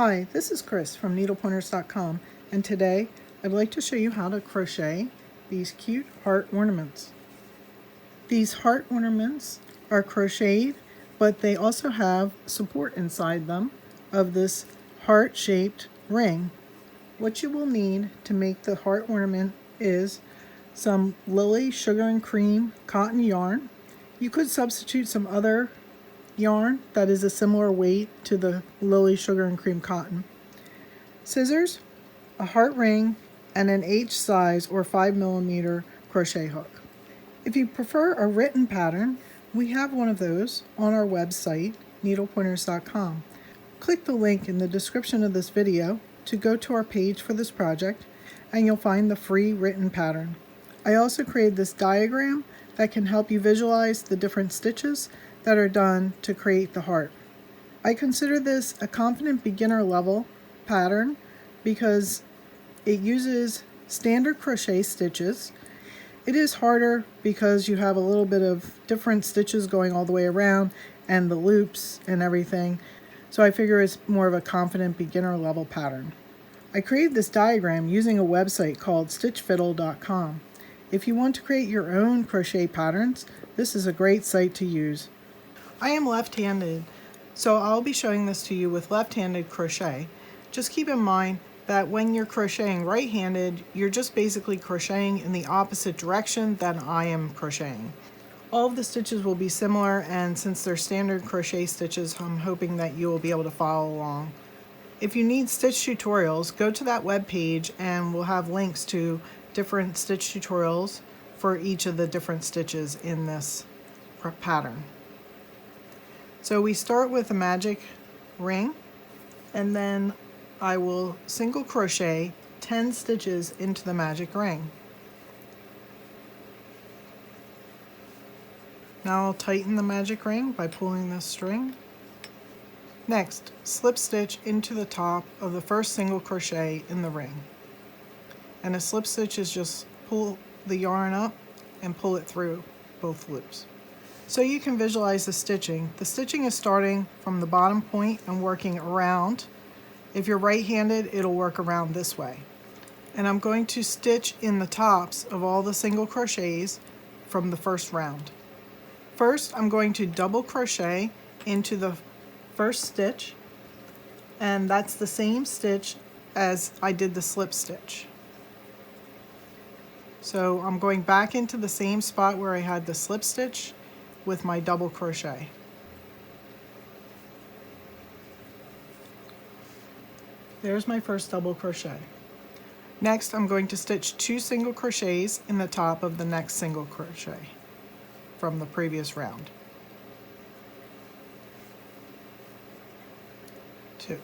Hi, this is Chris from needlepointers.com, and today I'd like to show you how to crochet these cute heart ornaments. These heart ornaments are crocheted, but they also have support inside them of this heart-shaped ring. What you will need to make the heart ornament is some Lily Sugar and Cream cotton yarn. You could substitute some other yarn that is a similar weight to the Lily Sugar and Cream cotton. Scissors, a heart ring, and an H size or 5mm crochet hook. If you prefer a written pattern, we have one of those on our website, needlepointers.com. Click the link in the description of this video to go to our page for this project, and you'll find the free written pattern. I also created this diagram that can help you visualize the different stitches that are done to create the heart. I consider this a confident beginner level pattern because it uses standard crochet stitches. It is harder because you have a little bit of different stitches going all the way around and the loops and everything, so I figure it's more of a confident beginner level pattern. I created this diagram using a website called stitchfiddle.com. If you want to create your own crochet patterns, this is a great site to use. I am left-handed, so I'll be showing this to you with left-handed crochet. Just keep in mind that when you're crocheting right-handed, you're just basically crocheting in the opposite direction than I am crocheting. All of the stitches will be similar, and since they're standard crochet stitches, I'm hoping that you will be able to follow along. If you need stitch tutorials, go to that web page and we'll have links to different stitch tutorials for each of the different stitches in this pattern. So we start with a magic ring, and then I will single crochet 10 stitches into the magic ring. Now I'll tighten the magic ring by pulling this string. Next, slip stitch into the top of the first single crochet in the ring. And a slip stitch is just pull the yarn up and pull it through both loops. So you can visualize the stitching. The stitching is starting from the bottom point and working around. If you're right-handed, it'll work around this way. And I'm going to stitch in the tops of all the single crochets from the first round. First, I'm going to double crochet into the first stitch, and that's the same stitch as I did the slip stitch. So I'm going back into the same spot where I had the slip stitch with my double crochet. There's my first double crochet. Next, I'm going to stitch 2 single crochets in the top of the next single crochet from the previous round. 2.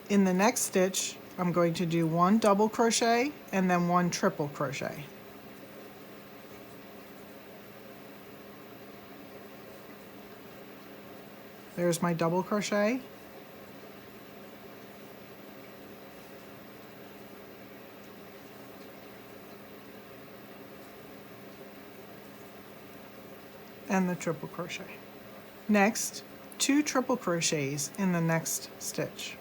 In the next stitch, I'm going to do 1 double crochet and then 1 triple crochet. There's my double crochet. And the triple crochet. Next, 2 triple crochets in the next stitch.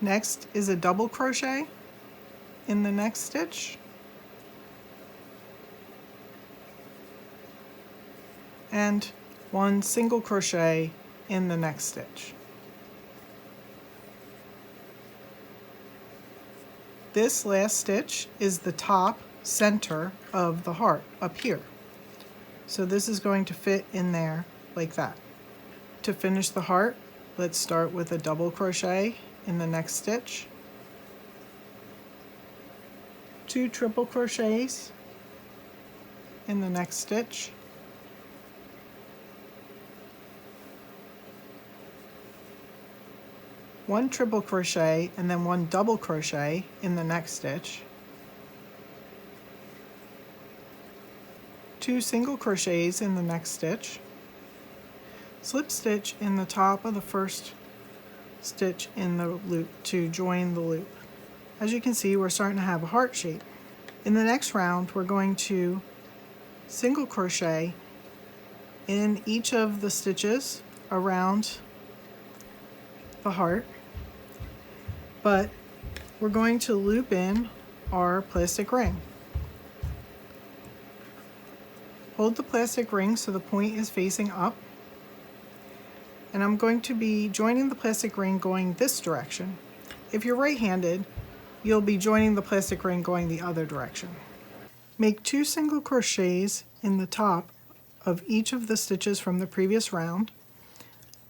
Next is a double crochet in the next stitch, and 1 single crochet in the next stitch. This last stitch is the top center of the heart up here. So this is going to fit in there like that. To finish the heart, let's start with a double crochet in the next stitch, 2 triple crochets in the next stitch, one triple crochet and then 1 double crochet in the next stitch, 2 single crochets in the next stitch, Slip stitch in the top of the first stitch in the loop to join the loop. As you can see, we're starting to have a heart shape. In the next round, we're going to single crochet in each of the stitches around the heart, but we're going to loop in our plastic ring. Hold the plastic ring so the point is facing up, and I'm going to be joining the plastic ring going this direction. If you're right-handed, you'll be joining the plastic ring going the other direction. Make 2 single crochets in the top of each of the stitches from the previous round,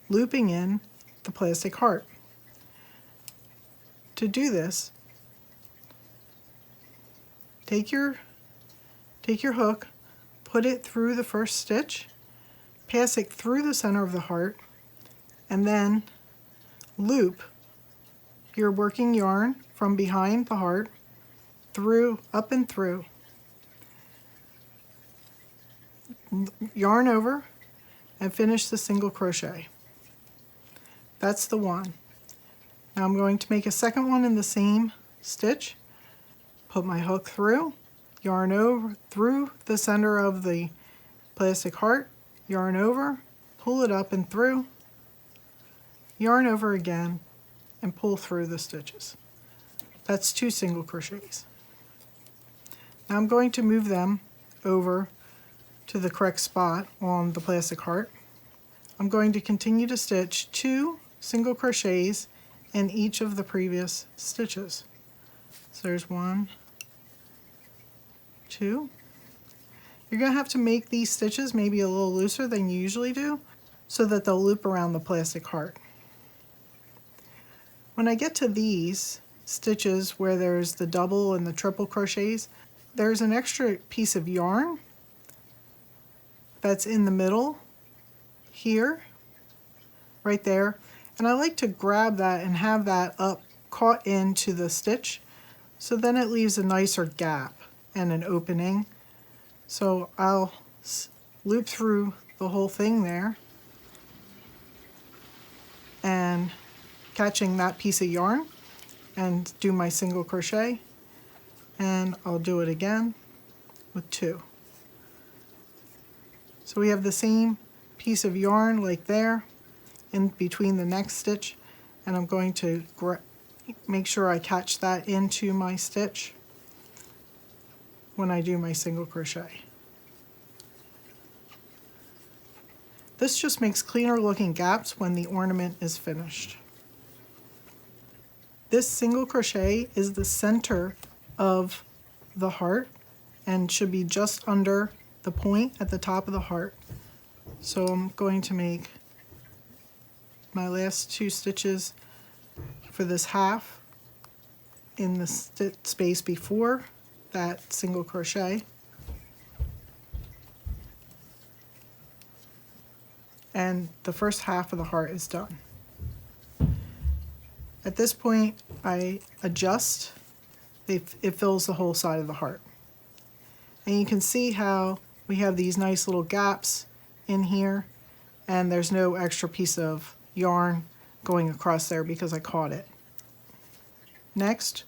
looping in the plastic heart. To do this, take your hook, put it through the first stitch, pass it through the center of the heart, and then loop your working yarn from behind the heart through, up and through. Yarn over and finish the single crochet. That's the one. Now I'm going to make a second one in the same stitch, put my hook through, yarn over through the center of the plastic heart, yarn over, pull it up and through, yarn over again, and pull through the stitches. That's 2 single crochets. Now I'm going to move them over to the correct spot on the plastic heart. I'm going to continue to stitch 2 single crochets in each of the previous stitches. So there's 1, 2. You're going to have to make these stitches maybe a little looser than you usually do so that they'll loop around the plastic heart. When I get to these stitches where there's the double and the triple crochets, there's an extra piece of yarn that's in the middle here, right there, and I like to grab that and have that up caught into the stitch, so then it leaves a nicer gap and an opening. So I'll loop through the whole thing there and catching that piece of yarn and do my single crochet, and I'll do it again with 2. So we have the same piece of yarn like there in between the next stitch, and I'm going to make sure I catch that into my stitch when I do my single crochet. This just makes cleaner looking gaps when the ornament is finished. This single crochet is the center of the heart and should be just under the point at the top of the heart. So I'm going to make my last 2 stitches for this half in the space before that single crochet, and the first half of the heart is done. At this point I adjust, it fills the whole side of the heart. And you can see how we have these nice little gaps in here, and there's no extra piece of yarn going across there because I caught it. Next,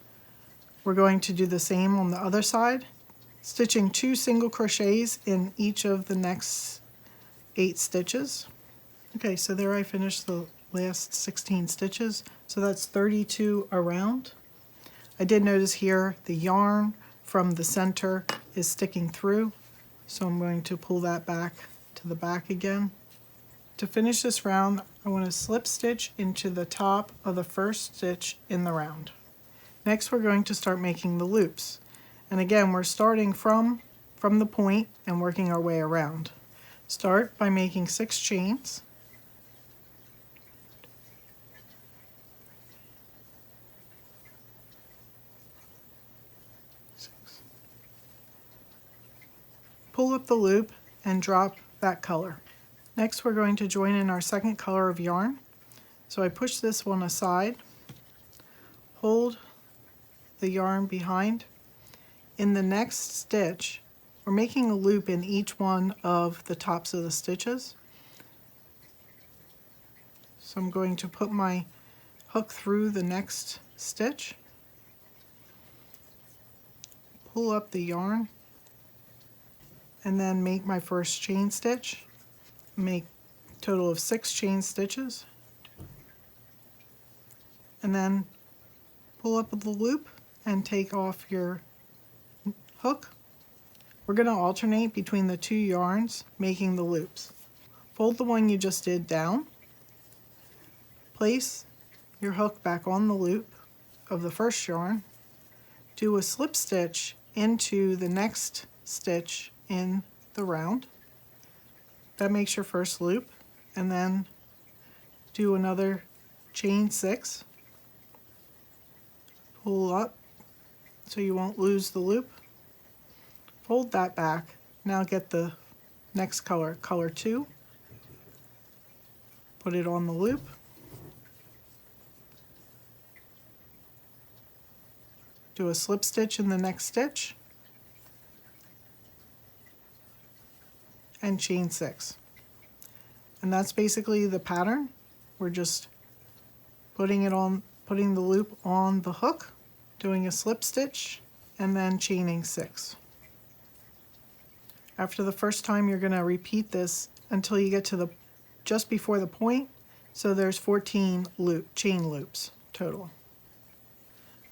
we're going to do the same on the other side, stitching 2 single crochets in each of the next 8 stitches. Okay, so there I finished the last 16 stitches, so that's 32 around. I did notice here the yarn from the center is sticking through, so I'm going to pull that back to the back again. To finish this round, I want to slip stitch into the top of the first stitch in the round. Next we're going to start making the loops, and again we're starting from the point and working our way around. Start by making 6 chains. Pull up the loop and drop that color. Next we're going to join in our second color of yarn. So I push this one aside, hold the yarn behind. In the next stitch, we're making a loop in each one of the tops of the stitches. So I'm going to put my hook through the next stitch, pull up the yarn, and then make my first chain stitch. Make a total of 6 chain stitches, and then pull up the loop and take off your hook. We're going to alternate between the 2 yarns making the loops. Fold the one you just did down, place your hook back on the loop of the first yarn, do a slip stitch into the next stitch in the round. That makes your first loop, and then do another chain 6, pull up so you won't lose the loop, fold that back. Now get the next color, color 2, put it on the loop, do a slip stitch in the next stitch, and chain 6. And that's basically the pattern. We're just putting the loop on the hook, doing a slip stitch, and then chaining 6. After the first time, you're going to repeat this until you get to the just before the point. So there's 14 chain loops total.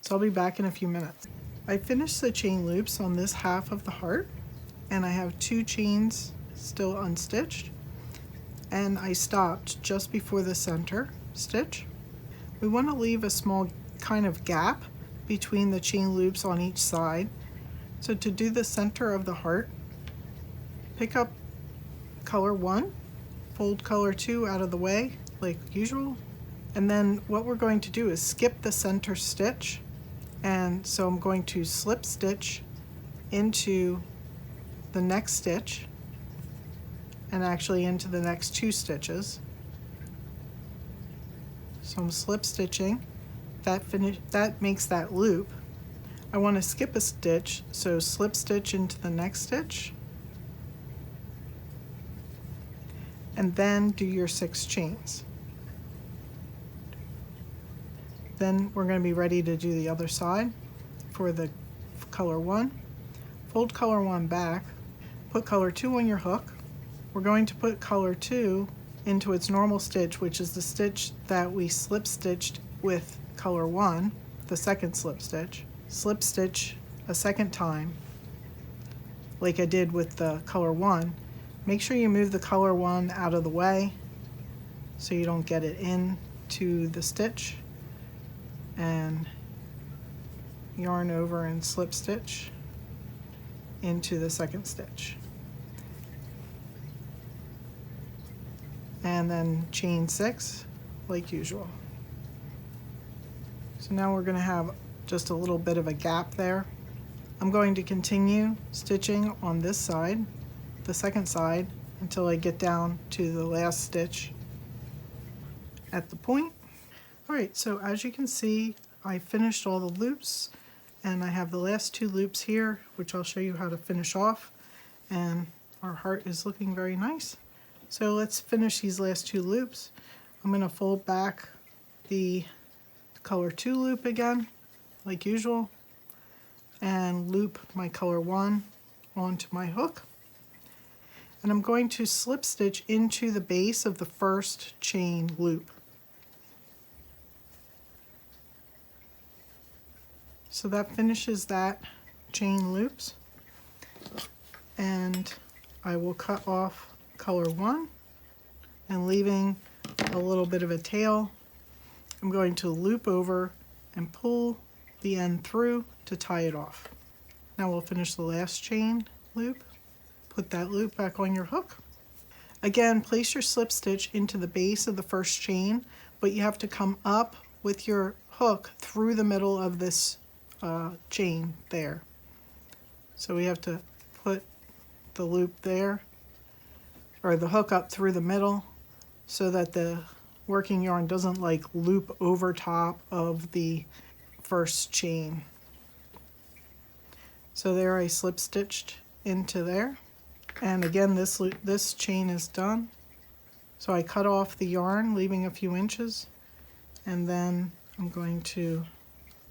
So I'll be back in a few minutes. I finished the chain loops on this half of the heart, and I have 2 chains still unstitched, and I stopped just before the center stitch. We want to leave a small kind of gap between the chain loops on each side. So to do the center of the heart, pick up color 1, fold color 2 out of the way like usual, and then what we're going to do is skip the center stitch. And so I'm going to slip stitch into the next stitch, and actually into the next 2 stitches. So I'm slip stitching, that makes that loop. I want to skip a stitch, so slip stitch into the next stitch, and then do your 6 chains. Then we're going to be ready to do the other side for the color 1. Fold color 1 back, put color 2 on your hook. We're going to put color 2 into its normal stitch, which is the stitch that we slip stitched with color 1, the second slip stitch. Slip stitch a second time, like I did with the color 1. Make sure you move the color 1 out of the way so you don't get it into the stitch, and yarn over and slip stitch into the second stitch, and then chain 6 like usual. So now we're going to have just a little bit of a gap there. I'm going to continue stitching on this side, the second side, until I get down to the last stitch at the point. Alright, so as you can see, I finished all the loops, and I have the last 2 loops here, which I'll show you how to finish off, and our heart is looking very nice. So let's finish these last 2 loops. I'm going to fold back the color 2 loop again, like usual, and loop my color 1 onto my hook. And I'm going to slip stitch into the base of the first chain loop. So that finishes that chain loops, and I will cut off color 1, and leaving a little bit of a tail, I'm going to loop over and pull the end through to tie it off. Now we'll finish the last chain loop, put that loop back on your hook. Again, place your slip stitch into the base of the first chain, but you have to come up with your hook through the middle of this chain there. So we have to put the loop there, or the hook up through the middle, so that the working yarn doesn't like loop over top of the first chain. So there I slip stitched into there, and again this chain is done. So I cut off the yarn, leaving a few inches, and then I'm going to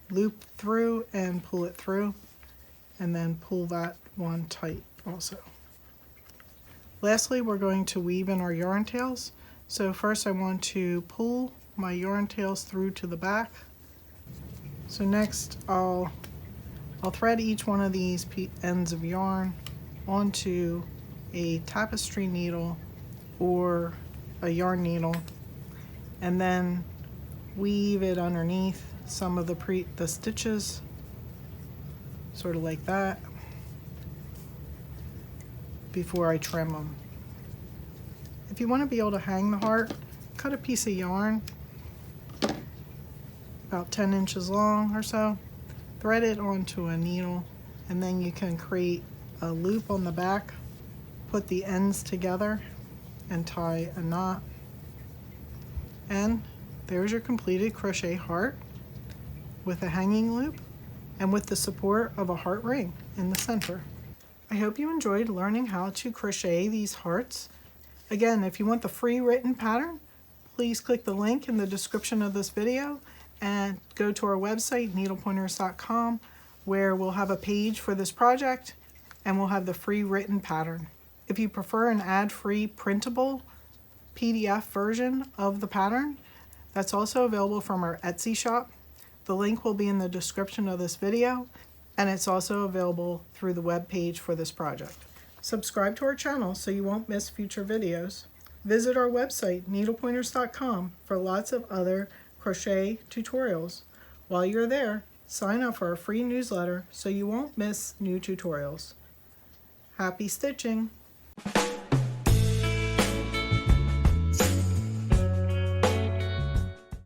loop through and pull it through, and then pull that one tight also. Lastly, we're going to weave in our yarn tails. So first I want to pull my yarn tails through to the back. So next I'll thread each one of these ends of yarn onto a tapestry needle or a yarn needle, and then weave it underneath some of the stitches, sort of like that, before I trim them. If you want to be able to hang the heart, cut a piece of yarn about 10 inches long or so, thread it onto a needle, and then you can create a loop on the back, put the ends together, and tie a knot. And there's your completed crochet heart with a hanging loop and with the support of a heart ring in the center. I hope you enjoyed learning how to crochet these hearts. Again, if you want the free written pattern, please click the link in the description of this video and go to our website, needlepointers.com, where we'll have a page for this project and we'll have the free written pattern. If you prefer an ad-free printable PDF version of the pattern, that's also available from our Etsy shop. The link will be in the description of this video, and it's also available through the web page for this project. Subscribe to our channel so you won't miss future videos. Visit our website, needlepointers.com, for lots of other crochet tutorials. While you're there, sign up for our free newsletter so you won't miss new tutorials. Happy stitching!